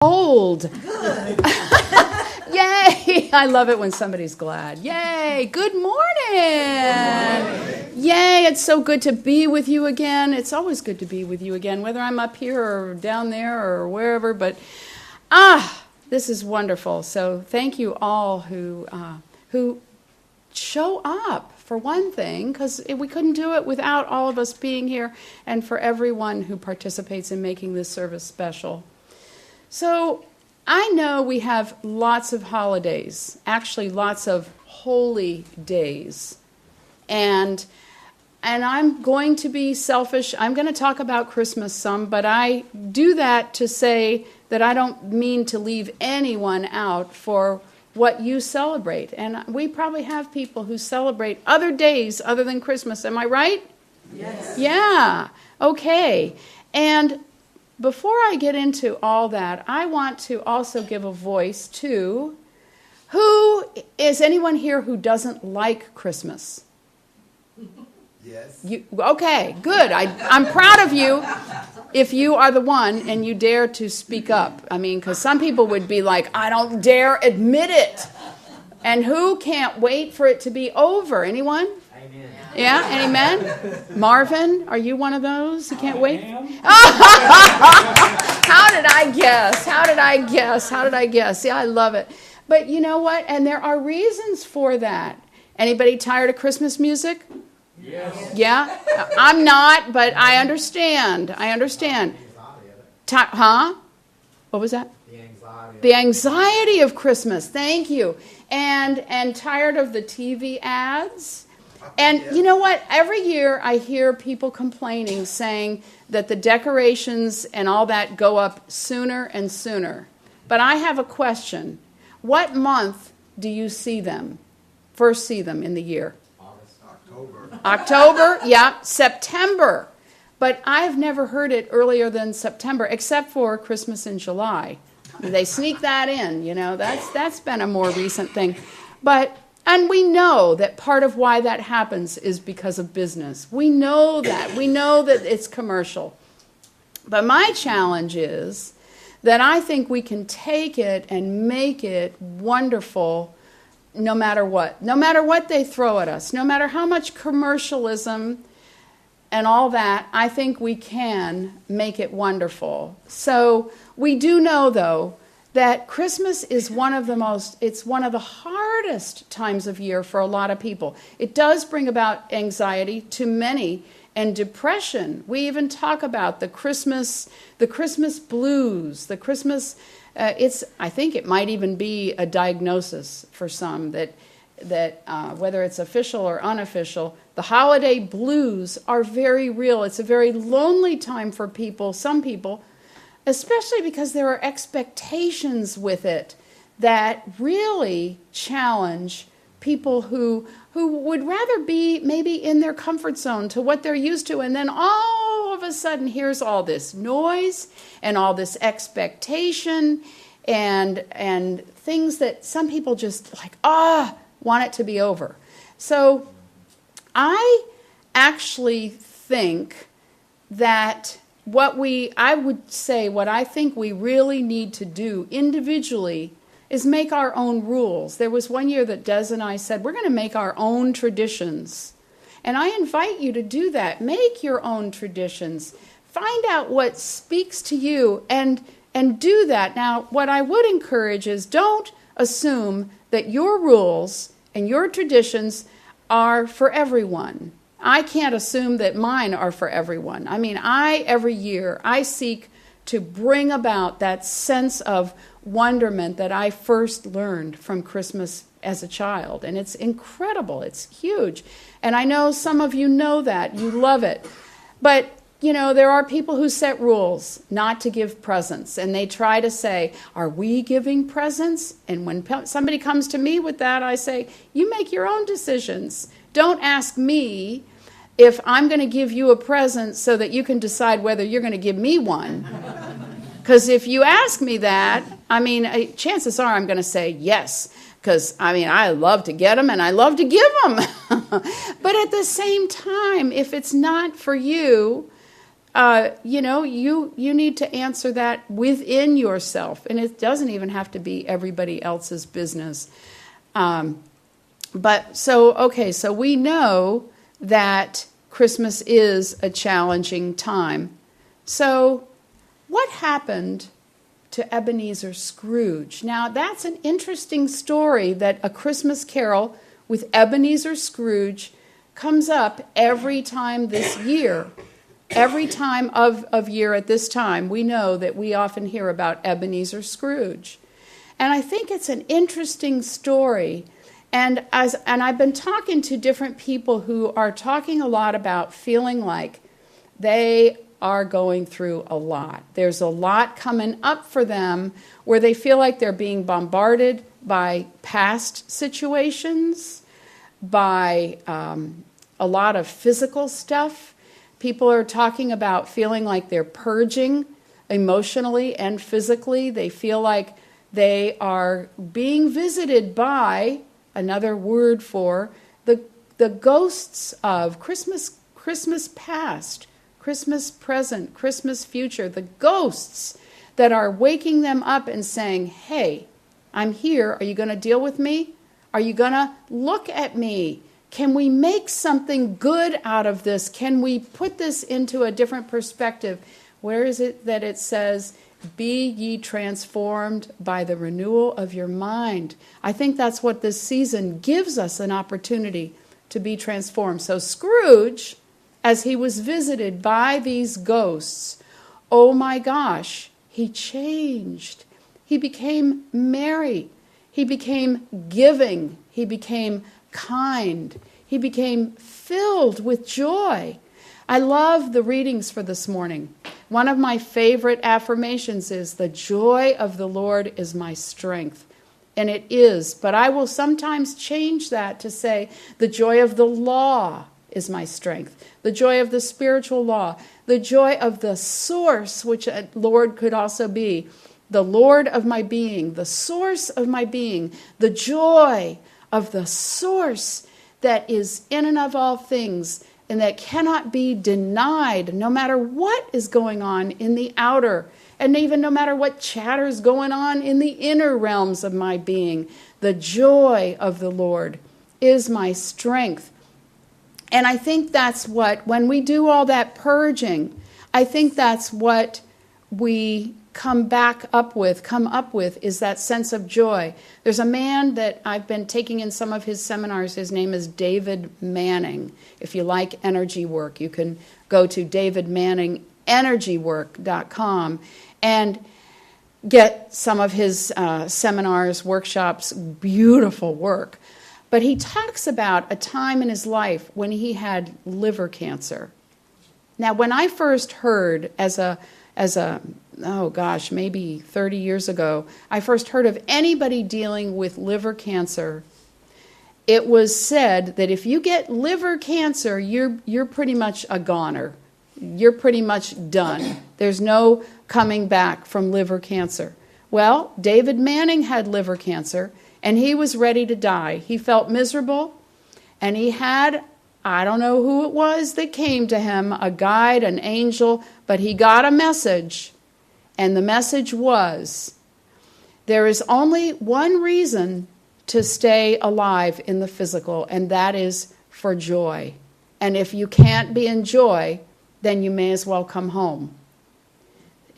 Old. Yay! I love it when somebody's glad. Yay! Good morning. Yay! It's so good to be with you again. It's always good to be with you again, whether I'm up here or down there or wherever. But this is wonderful. So thank you all who show up, for one thing, because we couldn't do it without all of us being here, and for everyone who participates in making this service special. So I know we have lots of holidays, actually lots of holy days. And I'm going to be selfish. I'm going to talk about Christmas some, but I do that to say that I don't mean to leave anyone out for what you celebrate. And we probably have people who celebrate other days other than Christmas. Am I right? Yes. Yeah. Okay. And before I get into all that, I want to also give a voice to is anyone here who doesn't like Christmas? Yes. Okay, good. I'm proud of you if you are the one and you dare to speak up. I mean, because some people would be like, I don't dare admit it. And who can't wait for it to be over? Anyone? Amen. Yeah, amen? Marvin, are you one of those who can't wait? How did I guess? Yeah, I love it. But you know what? And there are reasons for that. Anybody tired of Christmas music? Yes. Yeah? I'm not, but I understand. Huh? What was that? The anxiety of Christmas. Thank you. And tired of the TV ads? And you know what? Every year I hear people complaining, saying that the decorations and all that go up sooner and sooner. But I have a question. What month do you first see them in the year? October, yeah. September. But I've never heard it earlier than September, except for Christmas in July. They sneak that in, you know. That's been a more recent thing. And we know that part of why that happens is because of business. We know that. We know that it's commercial. But my challenge is that I think we can take it and make it wonderful no matter what. No matter what they throw at us. No matter how much commercialism and all that, I think we can make it wonderful. So we do know, though, that Christmas is one of the hardest times of year for a lot of people. It does bring about anxiety to many and depression. We even talk about the Christmas blues, the Christmas, I think it might even be a diagnosis for some that whether it's official or unofficial, the holiday blues are very real. It's a very lonely time for some people, especially because there are expectations with it that really challenge people who would rather be maybe in their comfort zone to what they're used to, and then all of a sudden here's all this noise and all this expectation and things that some people just want it to be over. So I actually think that what I think we really need to do individually is make our own rules. There was one year that Des and I said, we're going to make our own traditions. And I invite you to do that. Make your own traditions. Find out what speaks to you and do that. Now, what I would encourage is don't assume that your rules and your traditions are for everyone. I can't assume that mine are for everyone. I mean, every year, I seek to bring about that sense of wonderment that I first learned from Christmas as a child. And it's incredible. It's huge. And I know some of you know that. You love it. But, you know, there are people who set rules not to give presents. And they try to say, are we giving presents? And when somebody comes to me with that, I say, you make your own decisions. Don't ask me if I'm going to give you a present so that you can decide whether you're going to give me one. Because if you ask me that, I mean, chances are I'm going to say yes. Because, I mean, I love to get them and I love to give them. But at the same time, if it's not for you, you need to answer that within yourself. And it doesn't even have to be everybody else's business. So we know that Christmas is a challenging time. So what happened to Ebenezer Scrooge? Now, that's an interesting story, that A Christmas Carol with Ebenezer Scrooge comes up every time this year. Every time of year at this time, we know that we often hear about Ebenezer Scrooge. And I think it's an interesting story. And I've been talking to different people who are talking a lot about feeling like they are going through a lot. There's a lot coming up for them where they feel like they're being bombarded by past situations, by a lot of physical stuff. People are talking about feeling like they're purging emotionally and physically. They feel like they are being visited by, another word for, the ghosts of Christmas past, Christmas present, Christmas future, the ghosts that are waking them up and saying, hey, I'm here. Are you going to deal with me? Are you going to look at me? Can we make something good out of this? Can we put this into a different perspective? Where is it that it says, be ye transformed by the renewal of your mind? I think that's what this season gives us, an opportunity to be transformed. So Scrooge, as he was visited by these ghosts, oh my gosh, he changed. He became merry. He became giving. He became kind. He became filled with joy. I love the readings for this morning. One of my favorite affirmations is, the joy of the Lord is my strength. And it is, but I will sometimes change that to say, the joy of the law is my strength. The joy of the spiritual law. The joy of the source, which Lord could also be. The Lord of my being, the source of my being. The joy of the source that is in and of all things, and that cannot be denied no matter what is going on in the outer, and even no matter what chatter is going on in the inner realms of my being. The joy of the Lord is my strength. And I think that's what, when we do all that purging, I think that's what we come up with is that sense of joy. There's a man that I've been taking in some of his seminars. His name is David Manning. If you like energy work, you can go to davidmanningenergywork.com and get some of his seminars, workshops, beautiful work. But he talks about a time in his life when he had liver cancer. Now, when I first heard maybe 30 years ago, I first heard of anybody dealing with liver cancer. It was said that if you get liver cancer, you're pretty much a goner. You're pretty much done. There's no coming back from liver cancer. Well, David Manning had liver cancer, and he was ready to die. He felt miserable, and he had, I don't know who it was that came to him, a guide, an angel, but he got a message. And the message was, there is only one reason to stay alive in the physical, and that is for joy. And if you can't be in joy, then you may as well come home.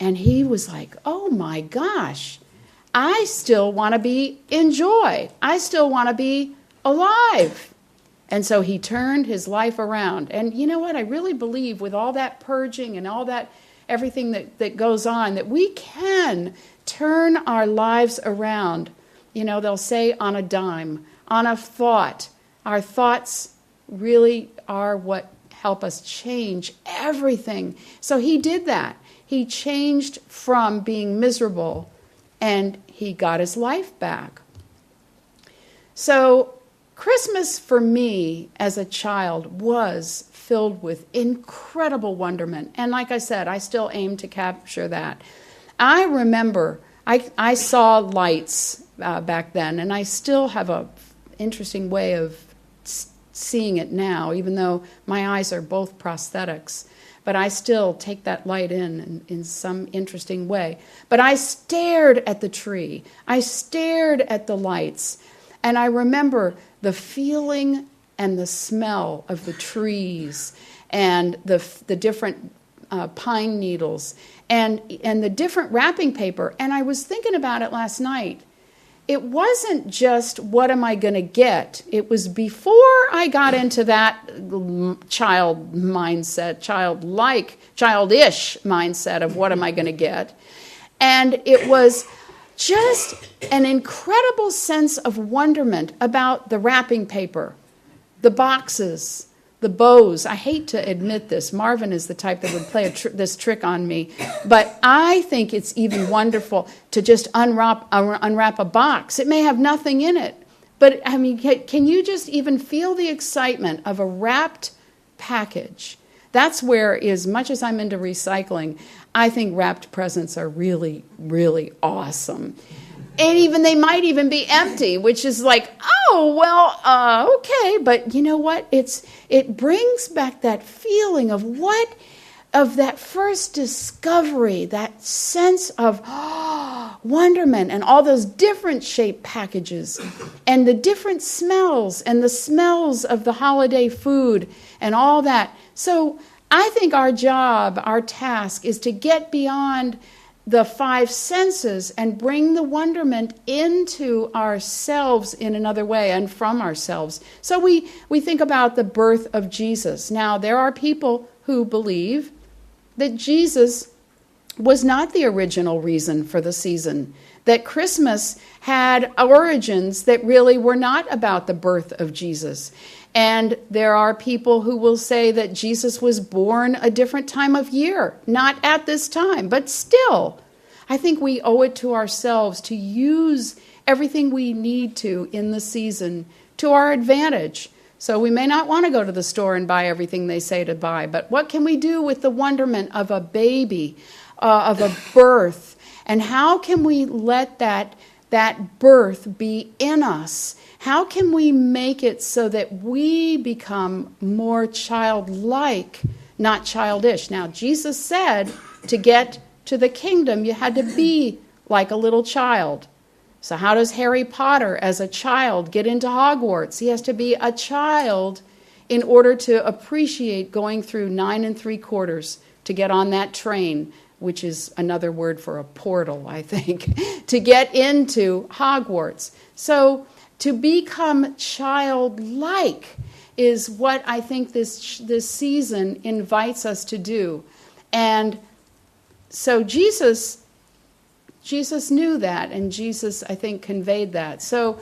And he was like, oh my gosh, I still want to be in joy. I still want to be alive. And so he turned his life around. And you know what? I really believe with all that purging and all that, everything that goes on, that we can turn our lives around. You know, they'll say on a dime, on a thought. Our thoughts really are what help us change everything. So he did that. He changed from being miserable, and he got his life back. So Christmas for me as a child was filled with incredible wonderment. And like I said, I still aim to capture that. I remember I saw lights back then, and I still have an interesting way of seeing it now, even though my eyes are both prosthetics. but I still take that light in some interesting way. But I stared at the tree. I stared at the lights. And I remember the feeling and the smell of the trees and the different pine needles and the different wrapping paper. And I was thinking about it last night. It wasn't just what am I going to get. It was before I got into that child mindset, childish mindset of what am I going to get. And it was just an incredible sense of wonderment about the wrapping paper, the boxes, the bows. I hate to admit this. Marvin is the type that would play this trick on me. But I think it's even wonderful to just unwrap a box. It may have nothing in it. But, I mean, can you just even feel the excitement of a wrapped package? That's where, as much as I'm into recycling, I think wrapped presents are really, really awesome. And they might even be empty, which is like, oh, well, okay. But you know what? It brings back that feeling of that first discovery, that sense of wonderment and all those different shaped packages and the different smells and the smells of the holiday food and all that. So I think our job, our task is to get beyond the five senses and bring the wonderment into ourselves in another way and from ourselves. So we think about the birth of Jesus. Now, there are people who believe that Jesus was not the original reason for the season, that Christmas had origins that really were not about the birth of Jesus. And there are people who will say that Jesus was born a different time of year, not at this time, but still. I think we owe it to ourselves to use everything we need to in the season to our advantage. So we may not want to go to the store and buy everything they say to buy, but what can we do with the wonderment of a baby, of a birth? And how can we let that birth be in us? How can we make it so that we become more childlike, not childish? Now, Jesus said to get to the kingdom, you had to be like a little child. So how does Harry Potter, as a child, get into Hogwarts? He has to be a child in order to appreciate going through 9 3/4 to get on that train, which is another word for a portal, I think, to get into Hogwarts. So to become childlike is what I think this season invites us to do. And so Jesus knew that, and Jesus, I think, conveyed that. So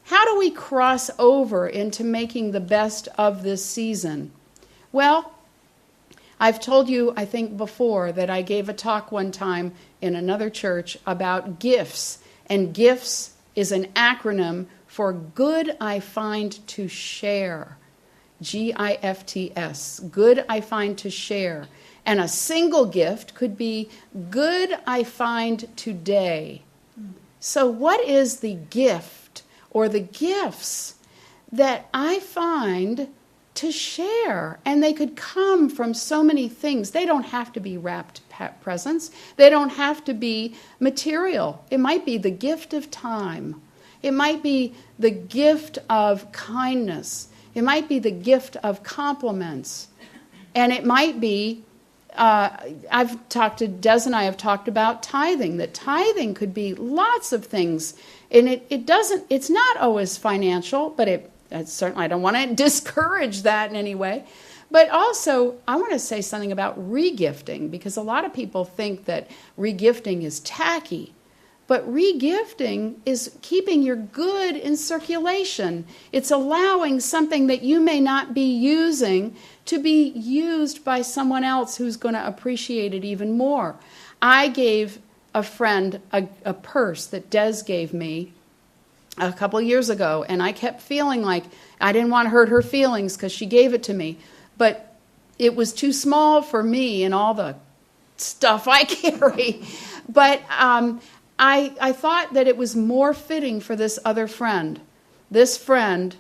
how do we cross over into making the best of this season? Well, I've told you, I think, before that I gave a talk one time in another church about gifts. And gifts is an acronym for good I find to share. GIFTS. Good I find to share. And a single gift could be good I find today. So what is the gift or the gifts that I find to share? And they could come from so many things. They don't have to be wrapped presents. They don't have to be material. It might be the gift of time. It might be the gift of kindness. It might be the gift of compliments. And it might be Des and I have talked about tithing, that tithing could be lots of things. And it's not always financial, but certainly I don't want to discourage that in any way. But also, I want to say something about regifting, because a lot of people think that regifting is tacky. But regifting is keeping your good in circulation. It's allowing something that you may not be using to be used by someone else who's going to appreciate it even more. I gave a friend a purse that Des gave me a couple years ago, and I kept feeling like I didn't want to hurt her feelings because she gave it to me. But it was too small for me and all the stuff I carry. But I thought that it was more fitting for this other friend. This friend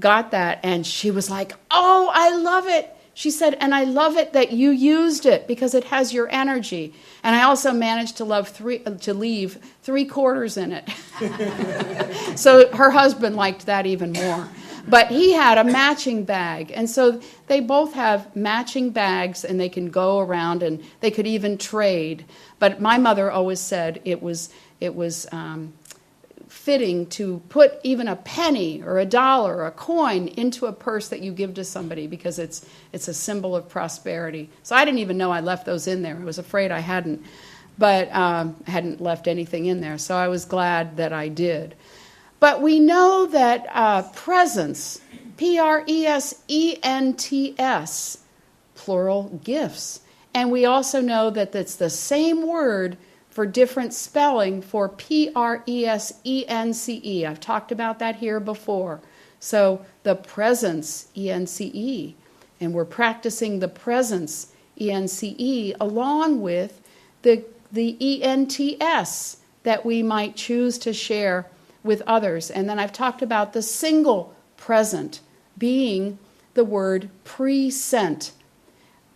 got that, and she was like, oh, I love it. She said, and I love it that you used it because it has your energy. And I also managed to leave 3/4 in it. So her husband liked that even more. But he had a matching bag. And so they both have matching bags, and they can go around, and they could even trade. But my mother always said it was fitting to put even a penny or a dollar or a coin into a purse that you give to somebody, because it's a symbol of prosperity. So I didn't even know I left those in there. I was afraid I hadn't, but hadn't left anything in there. So I was glad that I did. But we know that presents, Presents, plural gifts. And we also know that that's the same word for different spelling for Presence. I've talked about that here before. So the presence, ENCE, and we're practicing the presence, ENCE, along with the ENTS that we might choose to share with others. And then I've talked about the single present being the word Precent.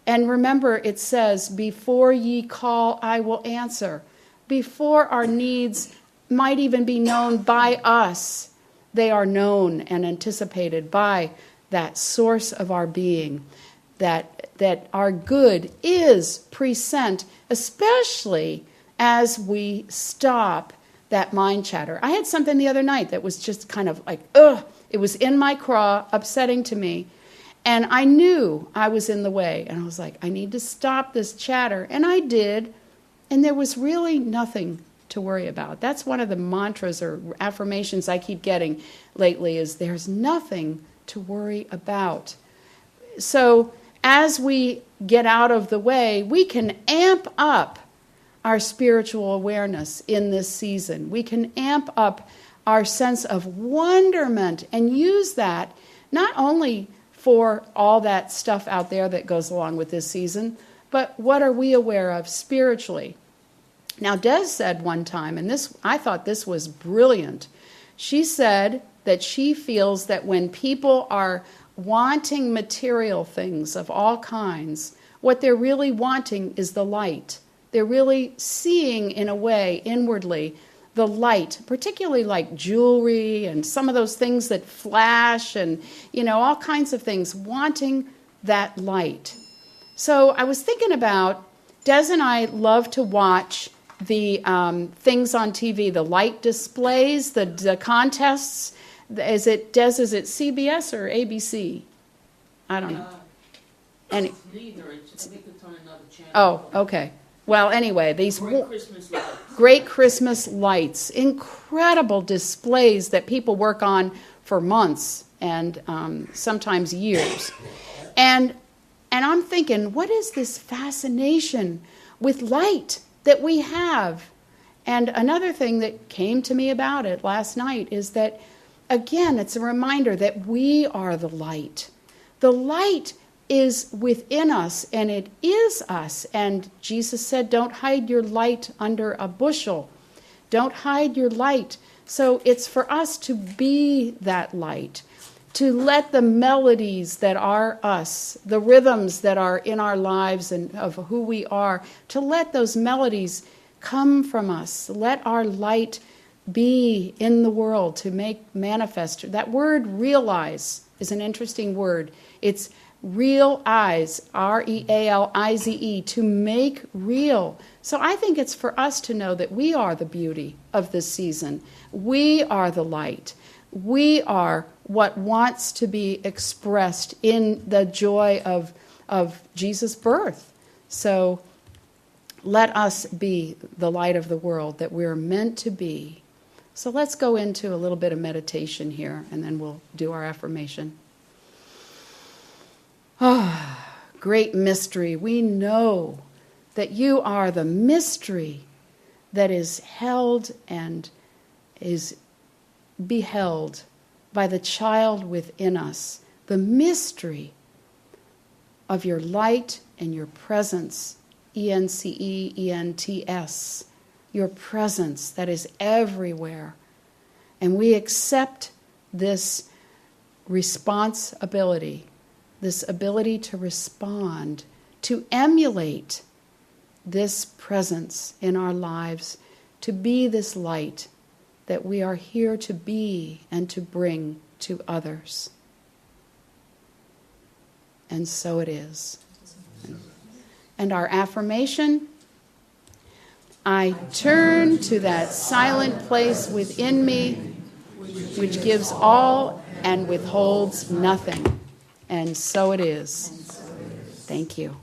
And remember, it says, before ye call, I will answer. Before our needs might even be known by us, they are known and anticipated by that source of our being, that our good is present, especially as we stop that mind chatter. I had something the other night that was just kind of like, it was in my craw, upsetting to me. And I knew I was in the way. And I was like, I need to stop this chatter. And I did. And there was really nothing to worry about. That's one of the mantras or affirmations I keep getting lately, is there's nothing to worry about. So as we get out of the way, we can amp up our spiritual awareness in this season. We can amp up our sense of wonderment and use that not only for all that stuff out there that goes along with this season, but what are we aware of spiritually? Now, Des said one time, and I thought this was brilliant. She said that she feels that when people are wanting material things of all kinds, what they're really wanting is the light. They're really seeing, in a way, inwardly, the light, particularly like jewelry and some of those things that flash and, all kinds of things, wanting that light. So I was thinking about, Des and I love to watch the things on TV, the light displays, the contests. Is it CBS or ABC? I don't know. It's neither. I think it's on another channel. Oh, okay. Well, anyway, these Great Christmas lights. Incredible displays that people work on for months and sometimes years. And I'm thinking, what is this fascination with light that we have? And another thing that came to me about it last night is that, again, it's a reminder that we are the light. The light is within us, and it is us. And Jesus said, don't hide your light under a bushel. Don't hide your light. So it's for us to be that light, to let the melodies that are us, the rhythms that are in our lives and of who we are, to let those melodies come from us. Let our light be in the world to make manifest. That word realize is an interesting word. It's real eyes, REALIZE, to make real. So I think it's for us to know that we are the beauty of this season. We are the light. We are what wants to be expressed in the joy of Jesus' birth. So let us be the light of the world that we're meant to be. So let's go into a little bit of meditation here, and then we'll do our affirmation. Great mystery. We know that you are the mystery that is held and is beheld by the child within us. The mystery of your light and your presence, ENCE, your presence that is everywhere. And we accept this responsibility this ability to respond, to emulate this presence in our lives, to be this light that we are here to be and to bring to others. And so it is. And our affirmation, I turn to that silent place within me which gives all and withholds nothing. And so it is. Thank you.